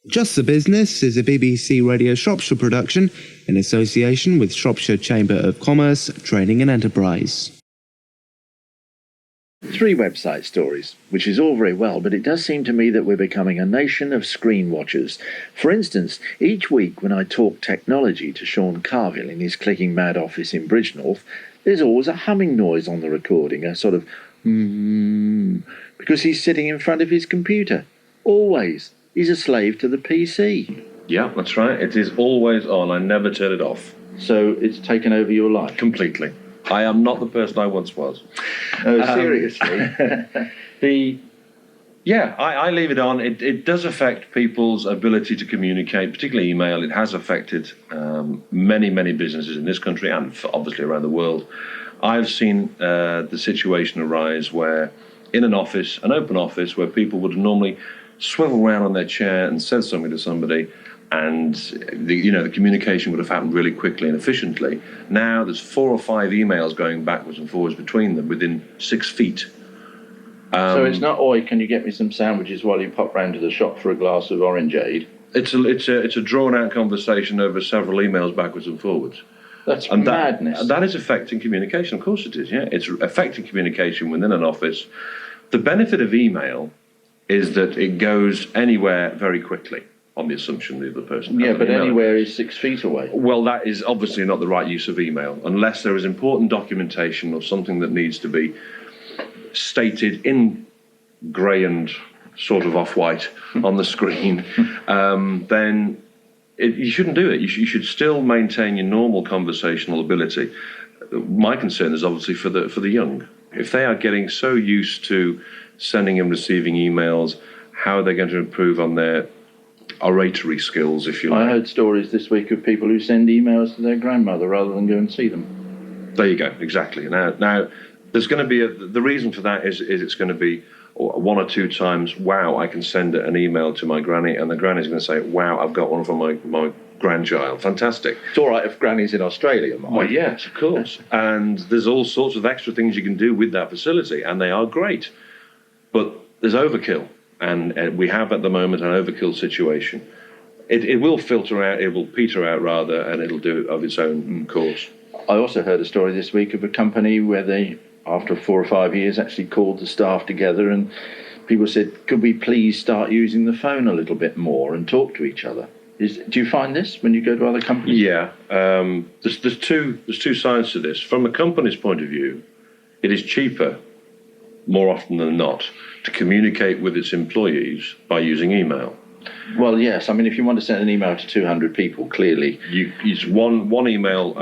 Just the Business is a BBC Radio Shropshire production in association with Shropshire Chamber of Commerce, Training and Enterprise. 3 website stories, which is all very well, but it does seem to me that we're becoming a nation of screen watchers. For instance, each week when I talk technology to Sean Cargill in his Clicking Mad office in Bridgnorth, there's always a humming noise on the recording, a sort of because he's sitting in front of his computer. Always. He's a slave to the PC. Yeah, that's right. It is always on. I never turn it off. So it's taken over your life? Completely. I am not the person I once was. Oh, seriously? I leave it on. It does affect people's ability to communicate, particularly email. It has affected many, many businesses in this country and obviously around the world. I've seen the situation arise where in an office, an open office, where people would normally swivel around on their chair and said something to somebody, and the communication would have happened really quickly and efficiently. Now there's 4 or 5 emails going backwards and forwards between them within 6 feet. So it's not, "Oi, can you get me some sandwiches while you pop round to the shop for a glass of orangeade"? It's a drawn-out conversation over several emails backwards and forwards. That's madness. That is affecting communication. Of course it is, yeah. It's affecting communication within an office. The benefit of email is that it goes anywhere very quickly, on the assumption the other person... Yeah, but anywhere is 6 feet away. Well, that is obviously not the right use of email, unless there is important documentation or something that needs to be stated in grey and sort of off-white on the screen, then you shouldn't do it. You should still maintain your normal conversational ability. My concern is obviously for the young. If they are getting so used to sending and receiving emails, how are they going to improve on their oratory skills, if you like? I heard stories this week of people who send emails to their grandmother rather than go and see them. There you go, exactly. Now there's going to be the reason for that is it's going to be 1 or 2 times, wow, I can send an email to my granny, and the granny's going to say, wow, I've got one for my grandchild. Fantastic. It's all right if granny's in Australia, Mike. Well, yes, of course. And there's all sorts of extra things you can do with that facility, and they are great. But there's overkill, and we have at the moment an overkill situation. It will filter out, it will peter out rather, and it'll do it of its own course. I also heard a story this week of a company where they, after 4 or 5 years, actually called the staff together, and people said, could we please start using the phone a little bit more and talk to each other? Do you find this when you go to other companies? Yeah, there's two sides to this. From a company's point of view, it is cheaper, more often than not, to communicate with its employees by using email. Well, yes. I mean, if you want to send an email to 200 people, clearly... It's one email...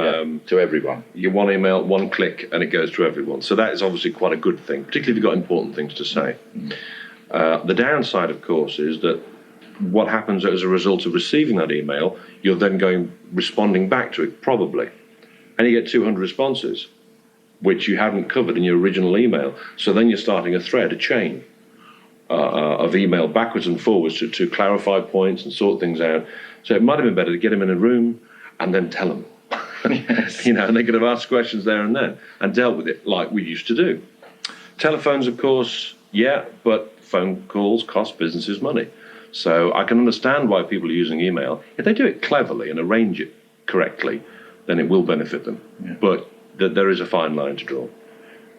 to everyone. One email, 1 click, and it goes to everyone. So that is obviously quite a good thing, particularly if you've got important things to say. The downside, of course, is that what happens as a result of receiving that email, you're then responding back to it, probably. And you get 200 responses, which you hadn't covered in your original email. So then you're starting a thread, a chain of email backwards and forwards to clarify points and sort things out. So it might have been better to get them in a room and then tell them. Yes. And they could have asked questions there and then and dealt with it like we used to do. Telephones, of course, yeah, but phone calls cost businesses money. So I can understand why people are using email. If they do it cleverly and arrange it correctly, then it will benefit them. Yeah. But there is a fine line to draw.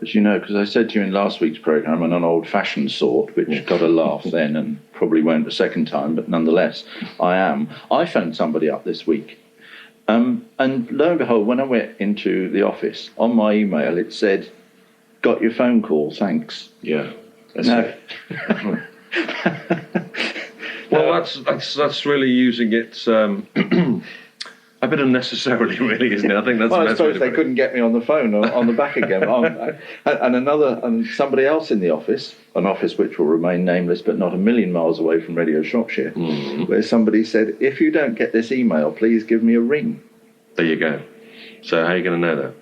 As you know, because I said to you in last week's programme, I'm an old-fashioned sort, which got a laugh then and probably won't the second time, but nonetheless, I am. I phoned somebody up this week, and lo and behold, when I went into the office, on my email it said, got your phone call, thanks. Yeah. That's Well, that's really using it a bit unnecessarily, really, isn't it? I think that's. Well, I suppose they couldn't get me on the phone or on the back again. and somebody else in the office, an office which will remain nameless, but not a million miles away from Radio Shropshire, where somebody said, "If you don't get this email, please give me a ring." There you go. So how are you going to know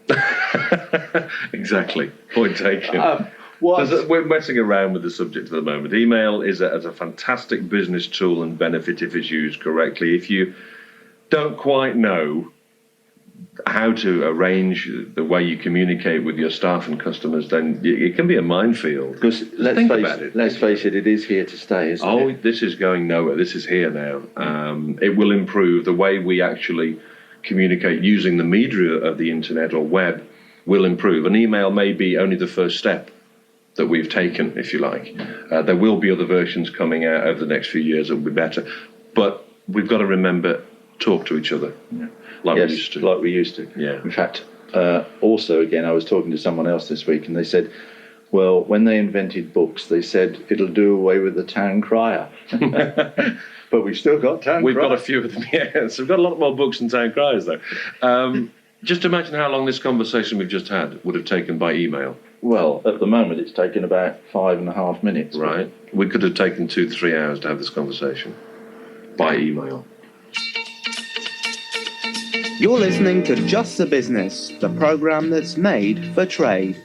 that? Exactly. Point taken. We're messing around with the subject at the moment. Email is a fantastic business tool and benefit if it's used correctly. If you don't quite know how to arrange the way you communicate with your staff and customers, then it can be a minefield. Because Think about it. let's face it, it is here to stay, isn't Oh, it? this is going nowhere. This is here now. It will improve the way we actually communicate using the media of the internet or web will improve. An email may be only the first step that we've taken, if you like. There will be other versions coming out over the next few years that will be better. But we've got to remember, talk to each other like Yes, we used to. like we used to. Yeah. In fact, also, again, I was talking to someone else this week, and they said, well, when they invented books, they said it'll do away with the town crier. But we've still got town We've crier. got a few of them, yes. We've got a lot more books than town criers, though. Just imagine how long this conversation we've just had would have taken by email. Well, at the moment, it's taken about 5.5 minutes. Right. We could have taken 2 to 3 hours to have this conversation by email. You're listening to Just the Business, the programme that's made for trade.